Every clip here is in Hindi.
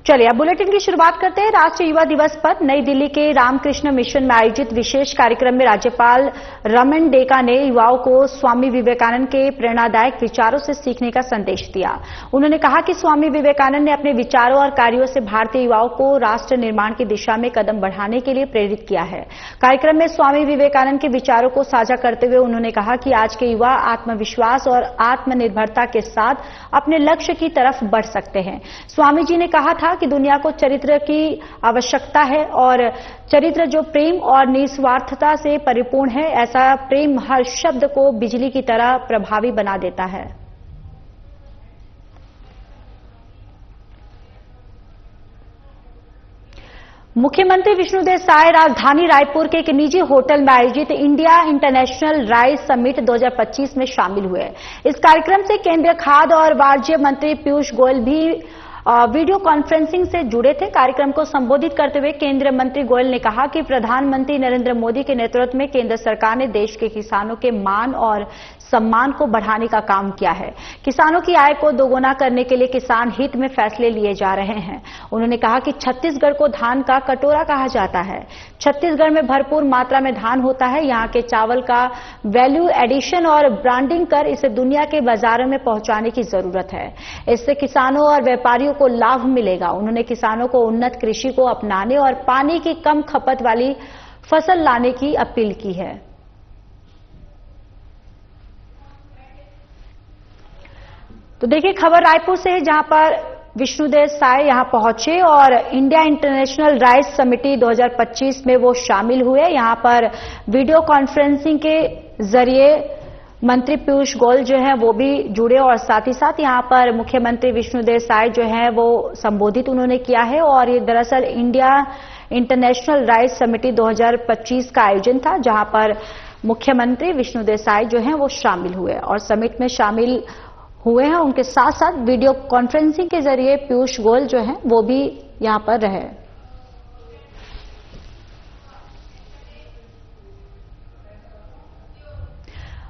चलिए अब बुलेटिन की शुरुआत करते हैं। राष्ट्रीय युवा दिवस पर नई दिल्ली के रामकृष्ण मिशन में आयोजित विशेष कार्यक्रम में राज्यपाल रमन डेका ने युवाओं को स्वामी विवेकानंद के प्रेरणादायक विचारों से सीखने का संदेश दिया। उन्होंने कहा कि स्वामी विवेकानंद ने अपने विचारों और कार्यों से भारतीय युवाओं को राष्ट्र निर्माण की दिशा में कदम बढ़ाने के लिए प्रेरित किया है। कार्यक्रम में स्वामी विवेकानंद के विचारों को साझा करते हुए उन्होंने कहा कि आज के युवा आत्मविश्वास और आत्मनिर्भरता के साथ अपने लक्ष्य की तरफ बढ़ सकते हैं। स्वामी जी ने कहा था कि दुनिया को चरित्र की आवश्यकता है और चरित्र जो प्रेम और निस्वार्थता से परिपूर्ण है, ऐसा प्रेम हर शब्द को बिजली की तरह प्रभावी बना देता है। मुख्यमंत्री विष्णुदेव साय राजधानी रायपुर के एक निजी होटल में आयोजित इंडिया इंटरनेशनल राइस समिट 2025 में शामिल हुए। इस कार्यक्रम से केंद्रीय खाद्य और वाणिज्य मंत्री पीयूष गोयल भी वीडियो कॉन्फ्रेंसिंग से जुड़े थे। कार्यक्रम को संबोधित करते हुए केंद्रीय मंत्री गोयल ने कहा कि प्रधानमंत्री नरेंद्र मोदी के नेतृत्व में केंद्र सरकार ने देश के किसानों के मान और सम्मान को बढ़ाने का काम किया है। किसानों की आय को दोगुना करने के लिए किसान हित में फैसले लिए जा रहे हैं। उन्होंने कहा कि छत्तीसगढ़ को धान का कटोरा कहा जाता है। छत्तीसगढ़ में भरपूर मात्रा में धान होता है। यहाँ के चावल का वैल्यू एडिशन और ब्रांडिंग कर इसे दुनिया के बाजारों में पहुंचाने की जरूरत है। इससे किसानों और व्यापारियों को लाभ मिलेगा। उन्होंने किसानों को उन्नत कृषि को अपनाने और पानी की कम खपत वाली फसल लाने की अपील की है। तो देखिए खबर रायपुर से है, जहां पर विष्णुदेव साय यहां पहुंचे और इंडिया इंटरनेशनल राइस समिटी 2025 में वो शामिल हुए। यहां पर वीडियो कॉन्फ्रेंसिंग के जरिए मंत्री पीयूष गोयल जो है वो भी जुड़े और साथ ही साथ यहां पर मुख्यमंत्री विष्णुदेव साय जो है वो संबोधित उन्होंने किया है। और ये दरअसल इंडिया इंटरनेशनल राइस समिटी 2025 का आयोजन था, जहां पर मुख्यमंत्री विष्णुदेव साय जो है वो शामिल हुए और समिट में शामिल हुए हैं। उनके साथ साथ वीडियो कॉन्फ्रेंसिंग के जरिए पीयूष गोयल जो हैं वो भी यहां पर रहे।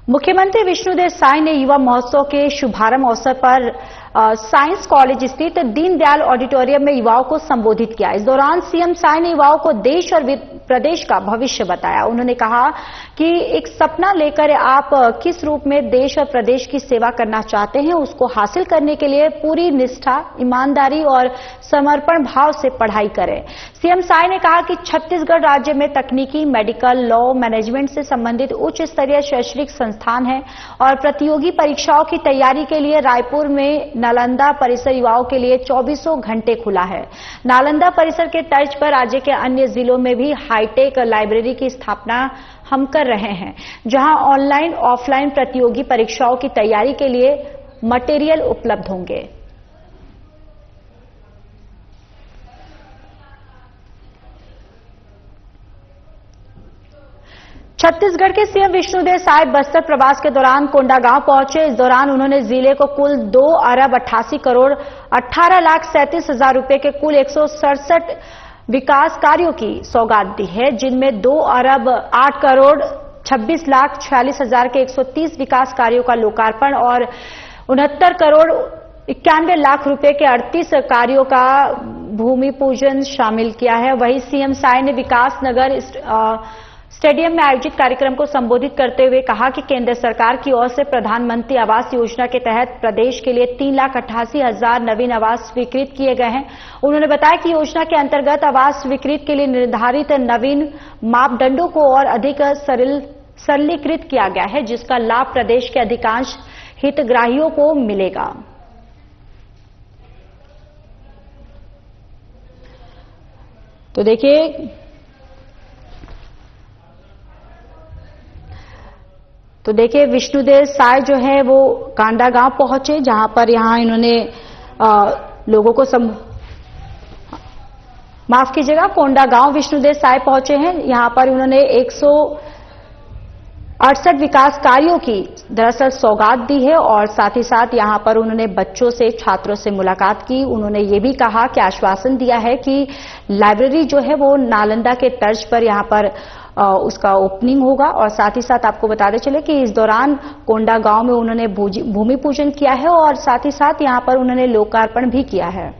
मुख्यमंत्री विष्णुदेव साय ने युवा महोत्सव के शुभारंभ अवसर पर साइंस कॉलेज स्थित दीनदयाल ऑडिटोरियम में युवाओं को संबोधित किया। इस दौरान सीएम साय ने युवाओं को देश और प्रदेश का भविष्य बताया। उन्होंने कहा कि एक सपना लेकर आप किस रूप में देश और प्रदेश की सेवा करना चाहते हैं, उसको हासिल करने के लिए पूरी निष्ठा, ईमानदारी और समर्पण भाव से पढ़ाई करें। सीएम साय ने कहा कि छत्तीसगढ़ राज्य में तकनीकी, मेडिकल, लॉ, मैनेजमेंट से संबंधित उच्च स्तरीय शैक्षणिक संस्थान है और प्रतियोगी परीक्षाओं की तैयारी के लिए रायपुर में नालंदा परिसर युवाओं के लिए 24 घंटे खुला है। नालंदा परिसर के तर्ज पर राज्य के अन्य जिलों में भी हाईटेक लाइब्रेरी की स्थापना हम कर रहे हैं, जहां ऑनलाइन ऑफलाइन प्रतियोगी परीक्षाओं की तैयारी के लिए मटेरियल उपलब्ध होंगे। छत्तीसगढ़ के सीएम विष्णुदेव साय बस्तर प्रवास के दौरान कोंडागांव पहुंचे। इस दौरान उन्होंने जिले को कुल 2,88,18,37,000 रुपए के कुल 167 विकास कार्यों की सौगात दी है, जिनमें 2,08,26,46,000 के 130 विकास कार्यों का लोकार्पण और 69,91,00,000 रुपए के 38 कार्यों का भूमि पूजन शामिल किया है। वहीं सीएम साय ने विकास नगर स्टेडियम में आयोजित कार्यक्रम को संबोधित करते हुए कहा कि केंद्र सरकार की ओर से प्रधानमंत्री आवास योजना के तहत प्रदेश के लिए 3,88,000 नवीन आवास स्वीकृत किए गए हैं। उन्होंने बताया कि योजना के अंतर्गत आवास स्वीकृत के लिए निर्धारित नवीन मापदंडों को और अधिक सरलीकृत किया गया है, जिसका लाभ प्रदेश के अधिकांश हितग्राहियों को मिलेगा। तो देखिए विष्णुदेव साय जो है वो कांडागांव पहुंचे, जहां पर इन्होंने लोगों को माफ कीजिएगा, कोंडागांव विष्णुदेव साय पहुंचे हैं। यहां पर उन्होंने 168 विकास कार्यों की दरअसल सौगात दी है और साथ ही साथ यहां पर उन्होंने बच्चों से, छात्रों से मुलाकात की। उन्होंने ये भी कहा कि आश्वासन दिया है कि लाइब्रेरी जो है वो नालंदा के तर्ज पर यहां पर उसका ओपनिंग होगा। और साथ ही साथ आपको बताते चले कि इस दौरान कोंडागांव में उन्होंने भूमि पूजन किया है और साथ ही साथ यहां पर उन्होंने लोकार्पण भी किया है।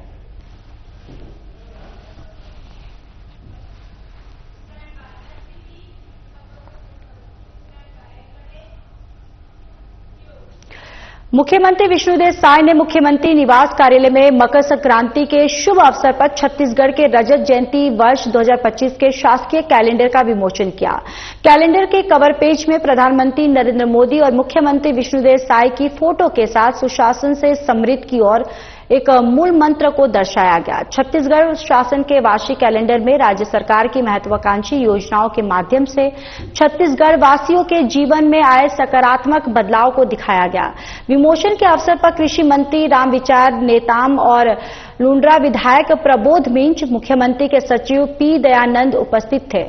मुख्यमंत्री विष्णुदेव साय ने मुख्यमंत्री निवास कार्यालय में मकर संक्रांति के शुभ अवसर पर छत्तीसगढ़ के रजत जयंती वर्ष 2025 के शासकीय कैलेंडर का विमोचन किया। कैलेंडर के कवर पेज में प्रधानमंत्री नरेंद्र मोदी और मुख्यमंत्री विष्णुदेव साय की फोटो के साथ सुशासन से समृद्धि की ओर एक मूल मंत्र को दर्शाया गया। छत्तीसगढ़ शासन के वार्षिक कैलेंडर में राज्य सरकार की महत्वाकांक्षी योजनाओं के माध्यम से छत्तीसगढ़ वासियों के जीवन में आए सकारात्मक बदलाव को दिखाया गया। विमोचन के अवसर पर कृषि मंत्री रामविचार नेताम और लुंड्रा विधायक प्रबोध मिंज, मुख्यमंत्री के सचिव पी दयानंद उपस्थित थे।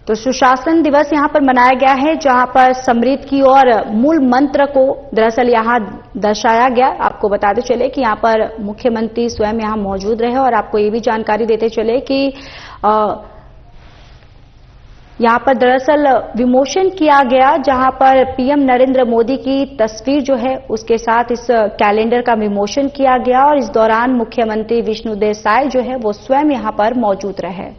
तो सुशासन दिवस यहां पर मनाया गया है, जहां पर समृद्धि की और मूल मंत्र को दरअसल यहां दर्शाया गया। आपको बताते चले कि यहां पर मुख्यमंत्री स्वयं यहां मौजूद रहे और आपको ये भी जानकारी देते चले कि यहां पर दरअसल विमोचन किया गया, जहां पर पीएम नरेंद्र मोदी की तस्वीर जो है उसके साथ इस कैलेंडर का विमोचन किया गया और इस दौरान मुख्यमंत्री विष्णुदेव साय जो है वो स्वयं यहां पर मौजूद रहे।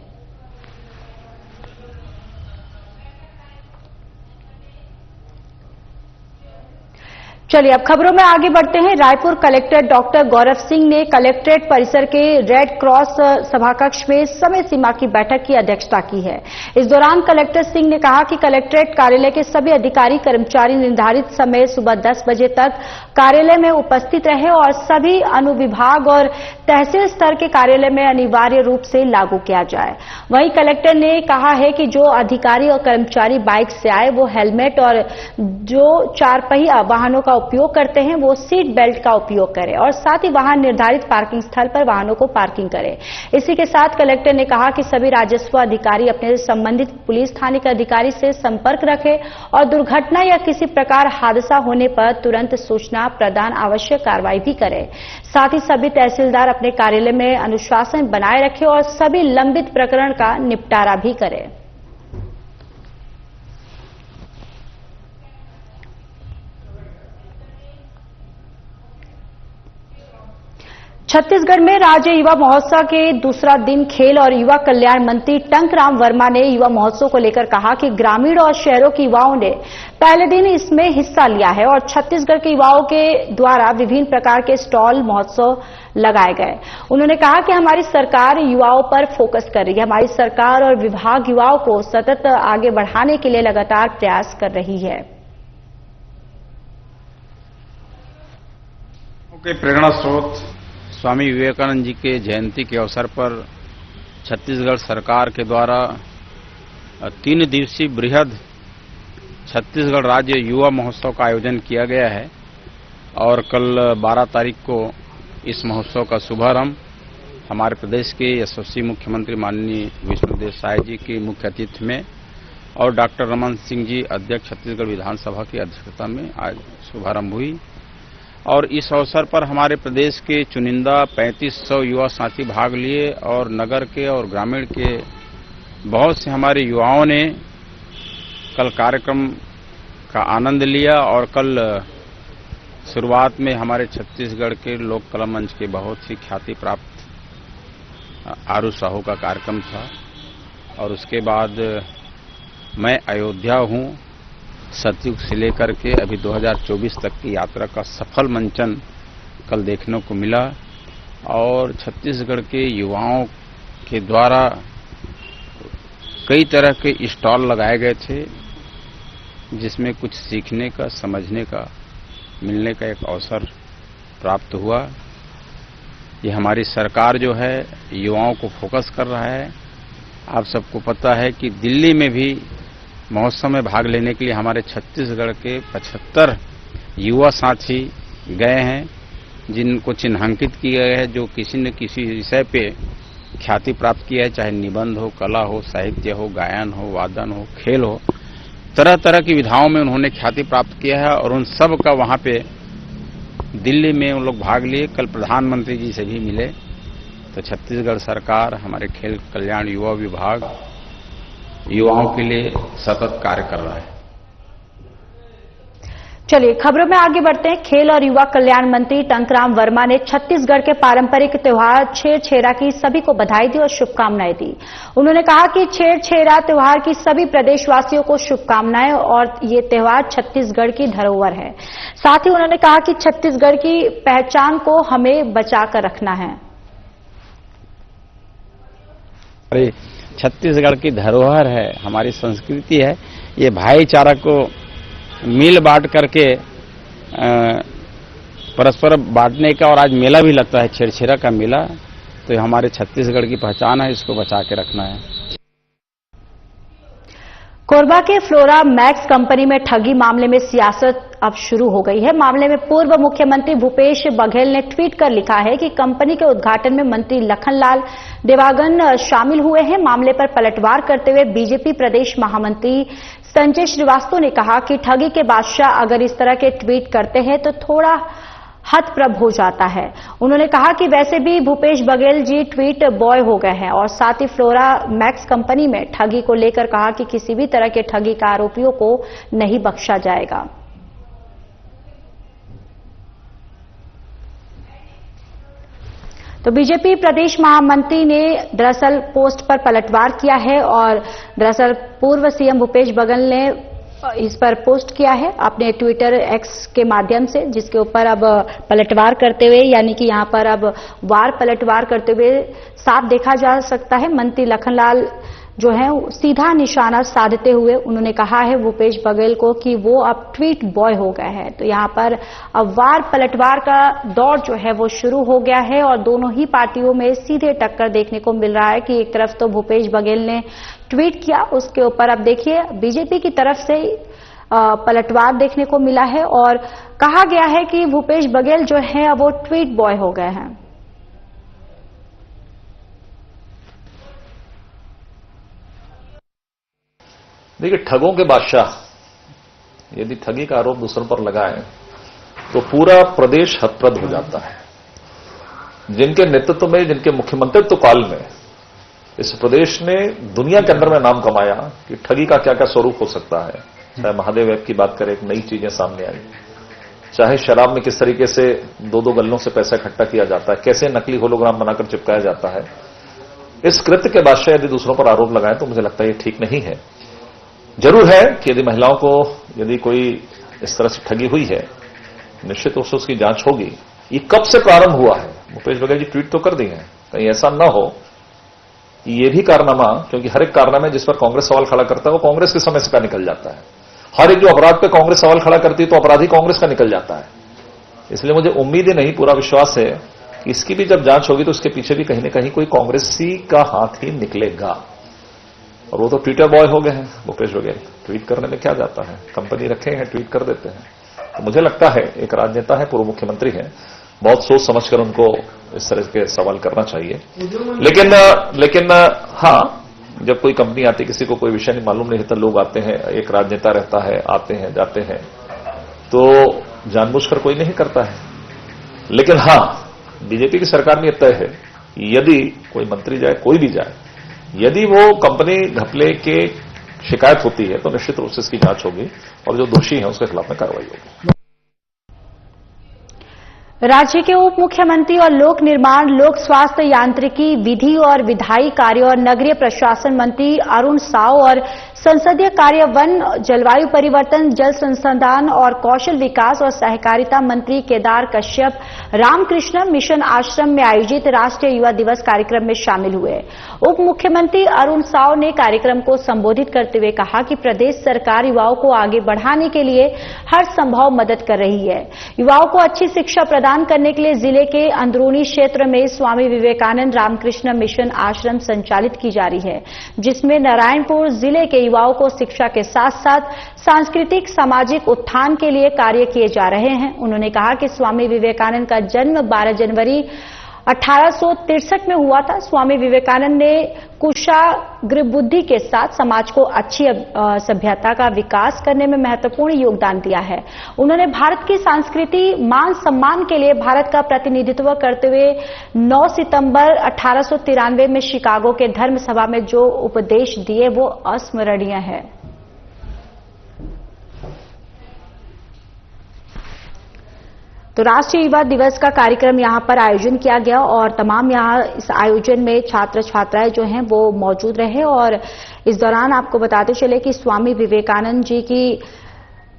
चलिए अब खबरों में आगे बढ़ते हैं। रायपुर कलेक्टर डॉक्टर गौरव सिंह ने कलेक्ट्रेट परिसर के रेड क्रॉस सभाकक्ष में समय सीमा की बैठक की अध्यक्षता की है। इस दौरान कलेक्टर सिंह ने कहा कि कलेक्ट्रेट कार्यालय के सभी अधिकारी कर्मचारी निर्धारित समय सुबह 10 बजे तक कार्यालय में उपस्थित रहे और सभी अनुविभाग और तहसील स्तर के कार्यालय में अनिवार्य रूप से लागू किया जाए। वहीं कलेक्टर ने कहा है कि जो अधिकारी और कर्मचारी बाइक से आए वो हेलमेट और जो 4 पहिया वाहनों का उपयोग करते हैं वो सीट बेल्ट का उपयोग करें और साथ ही वाहन निर्धारित पार्किंग स्थल पर वाहनों को पार्किंग करें। इसी के साथ कलेक्टर ने कहा कि सभी राजस्व अधिकारी अपने संबंधित पुलिस थाने के अधिकारी से संपर्क रखें और दुर्घटना या किसी प्रकार हादसा होने पर तुरंत सूचना प्रदान आवश्यक कार्रवाई भी करें। साथ ही सभी तहसीलदार अपने कार्यालय में अनुशासन बनाए रखें और सभी लंबित प्रकरण का निपटारा भी करें। छत्तीसगढ़ में राज्य युवा महोत्सव के दूसरा दिन खेल और युवा कल्याण मंत्री टंकराम वर्मा ने युवा महोत्सव को लेकर कहा कि ग्रामीण और शहरों के युवाओं ने पहले दिन इसमें हिस्सा लिया है और छत्तीसगढ़ के युवाओं के द्वारा विभिन्न प्रकार के स्टॉल महोत्सव लगाए गए। उन्होंने कहा कि हमारी सरकार युवाओं पर फोकस कर रही है। हमारी सरकार और विभाग युवाओं को सतत आगे बढ़ाने के लिए लगातार प्रयास कर रही है। प्रेरणा स्रोत स्वामी विवेकानंद जी के जयंती के अवसर पर छत्तीसगढ़ सरकार के द्वारा 3 दिवसीय बृहद छत्तीसगढ़ राज्य युवा महोत्सव का आयोजन किया गया है और कल 12 तारीख को इस महोत्सव का शुभारंभ हमारे प्रदेश के यशस्वी मुख्यमंत्री माननीय विष्णुदेव साय जी की मुख्य अतिथि में और डॉक्टर रमन सिंह जी अध्यक्ष छत्तीसगढ़ विधानसभा की अध्यक्षता में आज शुभारंभ हुई। और इस अवसर पर हमारे प्रदेश के चुनिंदा 3500 युवा साथी भाग लिए और नगर के और ग्रामीण के बहुत से हमारे युवाओं ने कल कार्यक्रम का आनंद लिया। और कल शुरुआत में हमारे छत्तीसगढ़ के लोक कला मंच के बहुत ही ख्याति प्राप्त आरू साहू का कार्यक्रम था और उसके बाद मैं अयोध्या हूं सतयुग से लेकर के अभी 2024 तक की यात्रा का सफल मंचन कल देखने को मिला और छत्तीसगढ़ के युवाओं के द्वारा कई तरह के स्टॉल लगाए गए थे जिसमें कुछ सीखने का, समझने का, मिलने का एक अवसर प्राप्त हुआ। ये हमारी सरकार जो है युवाओं को फोकस कर रहा है। आप सबको पता है कि दिल्ली में भी महोत्सव में भाग लेने के लिए हमारे छत्तीसगढ़ के 75 युवा साथी गए हैं जिनको चिन्हांकित किया गया है, जो किसी न किसी विषय पे ख्याति प्राप्त किया है, चाहे निबंध हो, कला हो, साहित्य हो, गायन हो, वादन हो, खेल हो, तरह तरह की विधाओं में उन्होंने ख्याति प्राप्त किया है और उन सब का वहां पे दिल्ली में उन लोग भाग लिए। कल प्रधानमंत्री जी से भी मिले। तो छत्तीसगढ़ सरकार, हमारे खेल कल्याण युवा विभाग युवाओं के लिए सतत कार्य कर रहा है। चलिए खबरों में आगे बढ़ते हैं। खेल और युवा कल्याण मंत्री टंकराम वर्मा ने छत्तीसगढ़ के पारंपरिक त्योहार छेरछेरा की सभी को बधाई दी और शुभकामनाएं दी। उन्होंने कहा कि छेरछेरा त्योहार की सभी प्रदेशवासियों को शुभकामनाएं और ये त्योहार छत्तीसगढ़ की धरोहर है। साथ ही उन्होंने कहा कि छत्तीसगढ़ की पहचान को हमें बचाकर रखना है। छत्तीसगढ़ की धरोहर है, हमारी संस्कृति है। ये भाईचारा को मिल बांट करके परस्पर बांटने का, और आज मेला भी लगता है छेरछेरा का मेला, तो ये हमारे छत्तीसगढ़ की पहचान है, इसको बचा के रखना है। कोरबा के फ्लोरा मैक्स कंपनी में ठगी मामले में सियासत अब शुरू हो गई है। मामले में पूर्व मुख्यमंत्री भूपेश बघेल ने ट्वीट कर लिखा है कि कंपनी के उद्घाटन में मंत्री लखनलाल देवांगन शामिल हुए हैं। मामले पर पलटवार करते हुए बीजेपी प्रदेश महामंत्री संजय श्रीवास्तव ने कहा कि ठगी के बादशाह अगर इस तरह के ट्वीट करते हैं तो थोड़ा हतप्रभ हो जाता है। उन्होंने कहा कि वैसे भी भूपेश बघेल जी ट्वीट बॉय हो गए हैं और साथ ही फ्लोरा मैक्स कंपनी में ठगी को लेकर कहा कि किसी भी तरह के ठगी के आरोपियों को नहीं बख्शा जाएगा। तो बीजेपी प्रदेश महामंत्री ने दरअसल पोस्ट पर पलटवार किया है और दरअसल पूर्व सीएम भूपेश बघेल ने इस पर पोस्ट किया है अपने ट्विटर एक्स के माध्यम से, जिसके ऊपर अब पलटवार करते हुए, यानी कि यहां पर अब वार पलटवार करते हुए साफ देखा जा सकता है मंत्री लखनलाल जो है सीधा निशाना साधते हुए उन्होंने कहा है भूपेश बघेल को कि वो अब ट्वीट बॉय हो गए हैं। तो यहां पर अब वार पलटवार का दौर जो है वो शुरू हो गया है और दोनों ही पार्टियों में सीधे टक्कर देखने को मिल रहा है कि एक तरफ तो भूपेश बघेल ने ट्वीट किया, उसके ऊपर अब देखिए बीजेपी की तरफ से पलटवार देखने को मिला है और कहा गया है कि भूपेश बघेल जो है अब वो ट्वीट बॉय हो गए हैं। देखिए, ठगों के बादशाह यदि ठगी का आरोप दूसरों पर लगाए तो पूरा प्रदेश हतप्रभ हो जाता है। जिनके नेतृत्व में, जिनके मुख्यमंत्रित्व काल में इस प्रदेश ने दुनिया के अंदर में नाम कमाया कि ठगी का क्या क्या स्वरूप हो सकता है। चाहे महादेव ऐप की बात करें, एक नई चीजें सामने आई, चाहे शराब में किस तरीके से दो गल्लों से पैसा इकट्ठा किया जाता है, कैसे नकली होलोग्राम बनाकर चिपकाया जाता है। इस कृत्य के बादशाह यदि दूसरों पर आरोप लगाए तो मुझे लगता है ये ठीक नहीं है। जरूर है कि यदि महिलाओं को यदि कोई इस तरह से ठगी हुई है, निश्चित रूप से उसकी जांच होगी। ये कब से प्रारंभ हुआ है? भूपेश बघेल जी ट्वीट तो कर दिए हैं, कहीं ऐसा न हो कि ये भी कारनामा, क्योंकि हर एक कारनामे जिस पर कांग्रेस सवाल खड़ा करता है वो कांग्रेस के समय से का निकल जाता है। हर एक जो अपराध पे कांग्रेस सवाल खड़ा करती है तो अपराधी कांग्रेस का निकल जाता है। इसलिए मुझे उम्मीद ही नहीं, पूरा विश्वास है कि इसकी भी जब जांच होगी तो उसके पीछे भी कहीं न कहीं कोई कांग्रेसी का हाथ ही निकलेगा। और वो तो ट्विटर बॉय हो गए हैं भूपेश बघेल, ट्वीट करने में क्या जाता है, कंपनी रखे हैं ट्वीट कर देते हैं। तो मुझे लगता है एक राजनेता है, पूर्व मुख्यमंत्री है, बहुत सोच समझकर उनको इस तरह के सवाल करना चाहिए। लेकिन हाँ, जब कोई कंपनी आती, किसी को कोई विषय नहीं मालूम नहीं होता, लोग आते हैं, एक राजनेता रहता है, आते हैं जाते हैं, तो जानबूझकर कोई नहीं करता है। लेकिन हाँ, बीजेपी की सरकार में यह तय है कि यदि कोई मंत्री जाए, कोई भी जाए, यदि वो कंपनी घपले के शिकायत होती है तो निश्चित रूप से इसकी जांच होगी और जो दोषी हैं उसके खिलाफ में कार्रवाई होगी। राज्य के उप मुख्यमंत्री और लोक निर्माण, लोक स्वास्थ्य यांत्रिकी, विधि और विधायी कार्य और नगरीय प्रशासन मंत्री अरुण साव और संसदीय कार्य, वन, जलवायु परिवर्तन, जल संसाधन और कौशल विकास और सहकारिता मंत्री केदार कश्यप रामकृष्ण मिशन आश्रम में आयोजित राष्ट्रीय युवा दिवस कार्यक्रम में शामिल हुए। उप मुख्यमंत्री अरुण साव ने कार्यक्रम को संबोधित करते हुए कहा कि प्रदेश सरकार युवाओं को आगे बढ़ाने के लिए हर संभव मदद कर रही है। युवाओं को अच्छी शिक्षा प्रदान करने के लिए जिले के अंदरूनी क्षेत्र में स्वामी विवेकानंद रामकृष्ण मिशन आश्रम संचालित की जा रही है, जिसमें नारायणपुर जिले के युवाओं को शिक्षा के साथ साथ सांस्कृतिक सामाजिक उत्थान के लिए कार्य किए जा रहे हैं। उन्होंने कहा कि स्वामी विवेकानंद का जन्म 12 जनवरी 1863 में हुआ था। स्वामी विवेकानंद ने कुशाग्र बुद्धि के साथ समाज को अच्छी सभ्यता का विकास करने में महत्वपूर्ण योगदान दिया है। उन्होंने भारत की संस्कृति, मान सम्मान के लिए भारत का प्रतिनिधित्व करते हुए 9 सितंबर 1893 में शिकागो के धर्म सभा में जो उपदेश दिए वो अस्मरणीय है। तो राष्ट्रीय युवा दिवस का कार्यक्रम यहां पर आयोजन किया गया और तमाम यहां इस आयोजन में छात्र छात्राएं जो हैं वो मौजूद रहे और इस दौरान आपको बताते चले कि स्वामी विवेकानंद जी की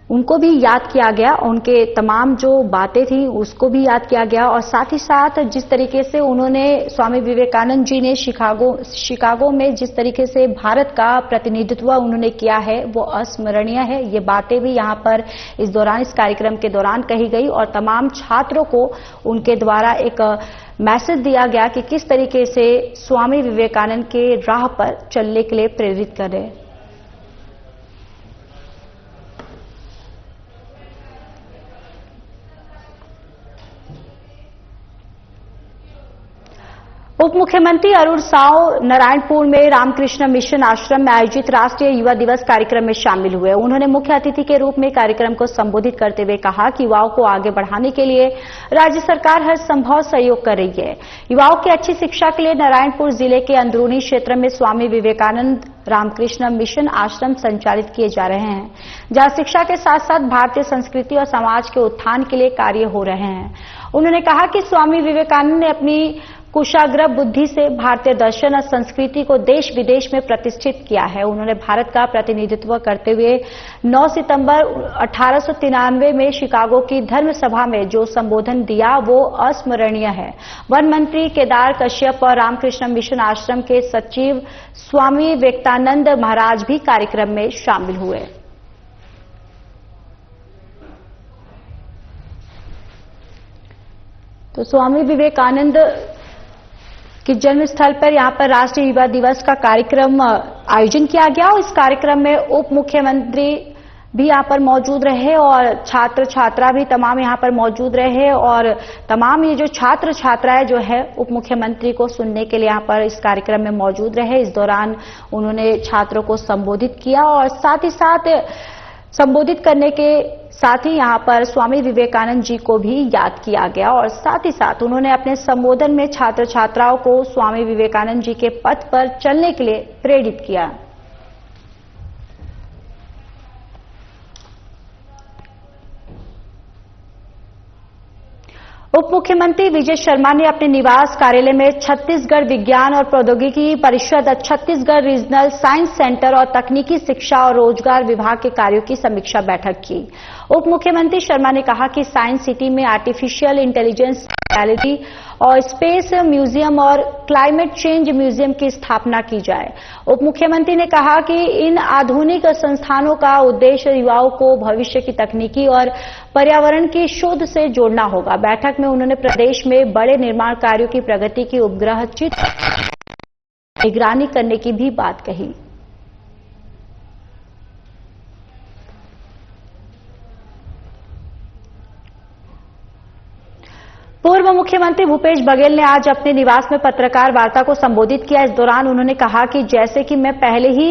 उनको भी याद किया गया, उनके तमाम जो बातें थी उसको भी याद किया गया और साथ ही साथ जिस तरीके से उन्होंने स्वामी विवेकानंद जी ने शिकागो में जिस तरीके से भारत का प्रतिनिधित्व उन्होंने किया है वो अस्मरणीय है। ये बातें भी यहाँ पर इस दौरान इस कार्यक्रम के दौरान कही गई और तमाम छात्रों को उनके द्वारा एक मैसेज दिया गया कि किस तरीके से स्वामी विवेकानंद के राह पर चलने के लिए प्रेरित कर रहे। उप मुख्यमंत्री अरुण साव नारायणपुर में रामकृष्ण मिशन आश्रम में आयोजित राष्ट्रीय युवा दिवस कार्यक्रम में शामिल हुए। उन्होंने मुख्य अतिथि के रूप में कार्यक्रम को संबोधित करते हुए कहा कि युवाओं को आगे बढ़ाने के लिए राज्य सरकार हर संभव सहयोग कर रही है। युवाओं की अच्छी शिक्षा के लिए नारायणपुर जिले के अंदरूनी क्षेत्र में स्वामी विवेकानंद रामकृष्ण मिशन आश्रम संचालित किए जा रहे हैं, जहां शिक्षा के साथ साथ भारतीय संस्कृति और समाज के उत्थान के लिए कार्य हो रहे हैं। उन्होंने कहा कि स्वामी विवेकानंद ने अपनी कुशाग्र बुद्धि से भारतीय दर्शन और संस्कृति को देश विदेश में प्रतिष्ठित किया है। उन्होंने भारत का प्रतिनिधित्व करते हुए 9 सितंबर 1893 में शिकागो की धर्म सभा में जो संबोधन दिया वो अस्मरणीय है। वन मंत्री केदार कश्यप और रामकृष्ण मिशन आश्रम के सचिव स्वामी विवेकानंद महाराज भी कार्यक्रम में शामिल हुए। तो स्वामी विवेकानंद कि जन्म स्थल पर यहां पर राष्ट्रीय युवा दिवस का कार्यक्रम आयोजन किया गया और इस कार्यक्रम में उप मुख्यमंत्री भी यहां पर मौजूद रहे और छात्र छात्रा भी तमाम यहां पर मौजूद रहे और तमाम ये जो छात्र छात्राएं जो है उप मुख्यमंत्री को सुनने के लिए यहां पर इस कार्यक्रम में मौजूद रहे। इस दौरान उन्होंने छात्रों को संबोधित किया और साथ ही साथ संबोधित करने के साथ ही यहां पर स्वामी विवेकानंद जी को भी याद किया गया और साथ ही साथ उन्होंने अपने संबोधन में छात्र छात्राओं को स्वामी विवेकानंद जी के पथ पर चलने के लिए प्रेरित किया। उप मुख्यमंत्री विजय शर्मा ने अपने निवास कार्यालय में छत्तीसगढ़ विज्ञान और प्रौद्योगिकी परिषद, छत्तीसगढ़ रीजनल साइंस सेंटर और तकनीकी शिक्षा और रोजगार विभाग के कार्यों की समीक्षा बैठक की। उप मुख्यमंत्री शर्मा ने कहा कि साइंस सिटी में आर्टिफिशियल इंटेलिजेंस गैलरी और स्पेस म्यूजियम और क्लाइमेट चेंज म्यूजियम की स्थापना की जाए। उप मुख्यमंत्री ने कहा कि इन आधुनिक संस्थानों का उद्देश्य युवाओं को भविष्य की तकनीकी और पर्यावरण की शोध से जोड़ना होगा। बैठक में उन्होंने प्रदेश में बड़े निर्माण कार्यों की प्रगति की उपग्रह चित्र निगरानी करने की भी बात कही। पूर्व मुख्यमंत्री भूपेश बघेल ने आज अपने निवास में पत्रकार वार्ता को संबोधित किया। इस दौरान उन्होंने कहा कि जैसे कि मैं पहले ही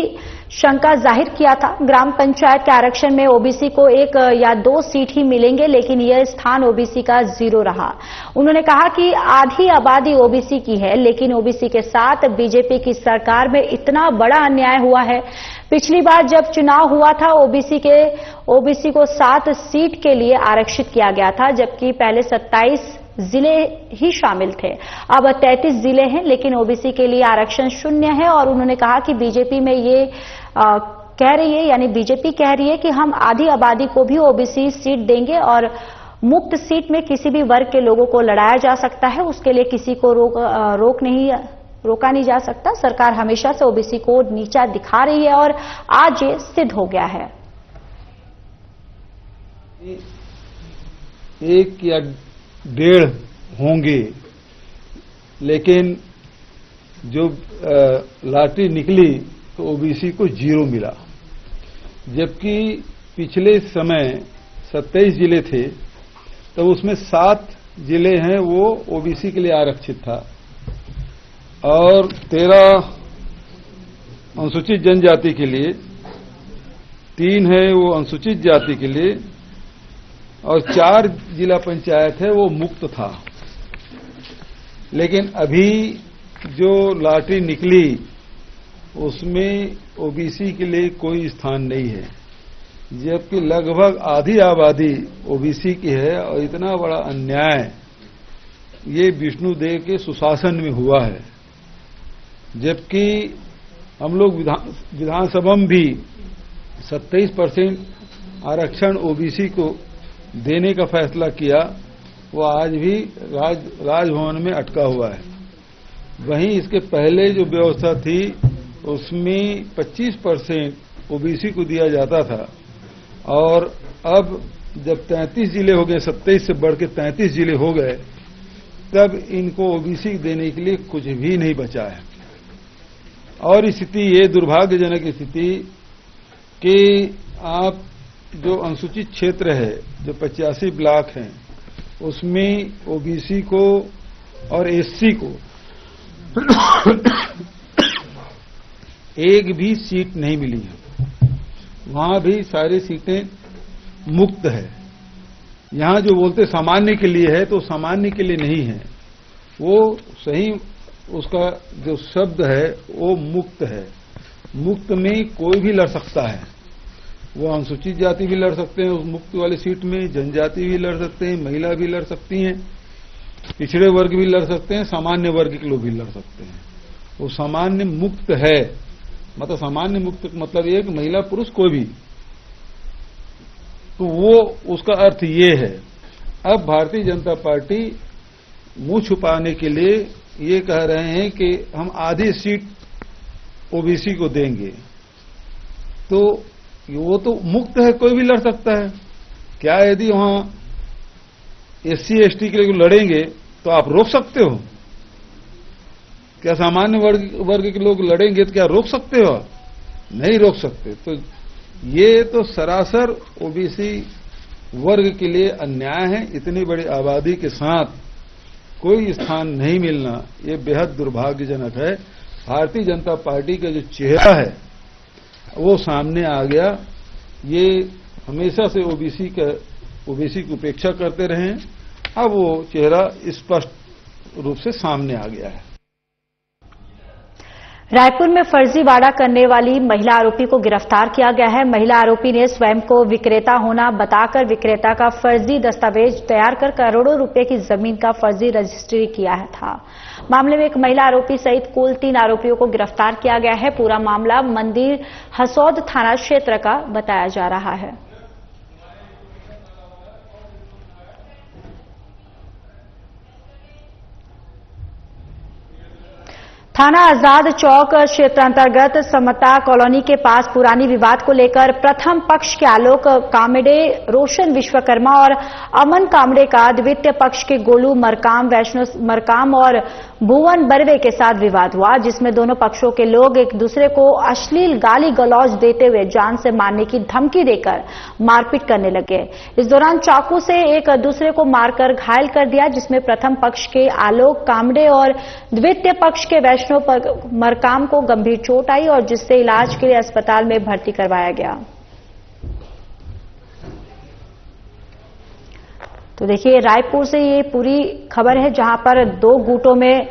शंका जाहिर किया था, ग्राम पंचायत के आरक्षण में ओबीसी को 1 या 2 सीट ही मिलेंगे, लेकिन यह स्थान ओबीसी का 0 रहा। उन्होंने कहा कि आधी आबादी ओबीसी की है, लेकिन ओबीसी के साथ बीजेपी की सरकार में इतना बड़ा अन्याय हुआ है। पिछली बार जब चुनाव हुआ था ओबीसी को 7 सीट के लिए आरक्षित किया गया था, जबकि पहले 27 जिले ही शामिल थे। अब 33 जिले हैं, लेकिन ओबीसी के लिए आरक्षण 0 है। और उन्होंने कहा कि बीजेपी में ये कह रही है, यानी बीजेपी कह रही है कि हम आधी आबादी को भी ओबीसी सीट देंगे और मुक्त सीट में किसी भी वर्ग के लोगों को लड़ाया जा सकता है, उसके लिए किसी को रोका नहीं जा सकता। सरकार हमेशा से ओबीसी को नीचा दिखा रही है और आज ये सिद्ध हो गया है। 1 या 1.5 होंगे, लेकिन जो लॉटरी निकली तो ओबीसी को 0 मिला, जबकि पिछले समय 27 जिले थे तो उसमें 7 जिले हैं वो ओबीसी के लिए आरक्षित था और 13 अनुसूचित जनजाति के लिए, 3 है वो अनुसूचित जाति के लिए और 4 जिला पंचायत है वो मुक्त था। लेकिन अभी जो लॉटरी निकली उसमें ओबीसी के लिए कोई स्थान नहीं है, जबकि लगभग आधी आबादी ओबीसी की है। और इतना बड़ा अन्याय ये विष्णुदेव के सुशासन में हुआ है। जबकि हम लोग विधानसभा में भी 27% आरक्षण ओबीसी को देने का फैसला किया, वो आज भी राजभवन में अटका हुआ है। वहीं इसके पहले जो व्यवस्था थी उसमें 25% ओबीसी को दिया जाता था, और अब जब 33 जिले हो गए, 27 से बढ़ के 33 जिले हो गए, तब इनको ओबीसी देने के लिए कुछ भी नहीं बचा है। और स्थिति ये दुर्भाग्यजनक स्थिति कि आप जो अनुसूचित क्षेत्र है, जो 85 ब्लॉक हैं, उसमें ओबीसी को और एससी को एक भी सीट नहीं मिली है। वहां भी सारी सीटें मुक्त है। यहां जो बोलते सामान्य के लिए है, तो सामान्य के लिए नहीं है, वो सही उसका जो शब्द है वो मुक्त है। मुक्त में कोई भी लड़ सकता है। वो अनुसूचित जाति भी लड़ सकते हैं उस मुक्त वाली सीट में, जनजाति भी लड़ सकते हैं, महिला भी लड़ सकती हैं, पिछड़े वर्ग भी लड़ सकते हैं, सामान्य वर्ग के लोग भी लड़ सकते हैं। वो सामान्य मुक्त है, मतलब सामान्य मुक्त मतलब एक महिला पुरुष कोई भी, तो वो उसका अर्थ ये है। अब भारतीय जनता पार्टी मुंह छुपाने के लिए ये कह रहे हैं कि हम आधी सीट ओबीसी को देंगे, तो वो तो मुक्त है, कोई भी लड़ सकता है। क्या यदि वहां एससी एसटी के लिए लड़ेंगे तो आप रोक सकते हो? क्या सामान्य वर्ग के लोग लड़ेंगे तो क्या रोक सकते हो? नहीं रोक सकते। तो ये तो सरासर ओबीसी वर्ग के लिए अन्याय है। इतनी बड़ी आबादी के साथ कोई स्थान नहीं मिलना, ये बेहद दुर्भाग्यजनक है। भारतीय जनता पार्टी का जो चेहरा है वो सामने आ गया। ये हमेशा से ओबीसी की उपेक्षा करते रहे हैं, अब वो चेहरा स्पष्ट रूप से सामने आ गया है। रायपुर में फर्जीवाड़ा करने वाली महिला आरोपी को गिरफ्तार किया गया है। महिला आरोपी ने स्वयं को विक्रेता होना बताकर विक्रेता का फर्जी दस्तावेज तैयार कर करोड़ों रुपए की जमीन का फर्जी रजिस्ट्री किया था। मामले में एक महिला आरोपी सहित कुल 3 आरोपियों को गिरफ्तार किया गया है। पूरा मामला मंदिर हसौद थाना क्षेत्र का बताया जा रहा है। थाना आजाद चौक क्षेत्र अंतर्गत समता कॉलोनी के पास पुरानी विवाद को लेकर प्रथम पक्ष के आलोक कामड़े, रोशन विश्वकर्मा और अमन कामड़े का द्वितीय पक्ष के गोलू मरकाम, वैष्णव मरकाम और भुवन बरवे के साथ विवाद हुआ, जिसमें दोनों पक्षों के लोग एक दूसरे को अश्लील गाली गलौज देते हुए जान से मारने की धमकी देकर मारपीट करने लगे। इस दौरान चाकू से एक दूसरे को मारकर घायल कर दिया, जिसमें प्रथम पक्ष के आलोक कामड़े और द्वितीय पक्ष के वैष्णव मरकाम को गंभीर चोट आई और जिससे इलाज के लिए अस्पताल में भर्ती करवाया गया। तो देखिए, रायपुर से ये पूरी खबर है, जहां पर 2 गुटों में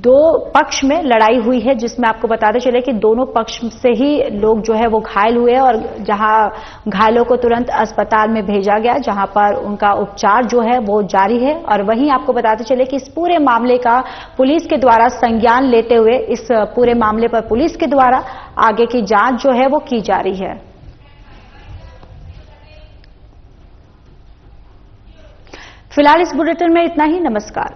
2 पक्ष में लड़ाई हुई है, जिसमें आपको बताते चले कि दोनों पक्ष से ही लोग जो है वो घायल हुए और जहां घायलों को तुरंत अस्पताल में भेजा गया, जहां पर उनका उपचार जो है वो जारी है। और वहीं आपको बताते चले कि इस पूरे मामले का पुलिस के द्वारा संज्ञान लेते हुए इस पूरे मामले पर पुलिस के द्वारा आगे की जांच जो है वो की जा रही है। फिलहाल इस बुलेटिन में इतना ही। नमस्कार।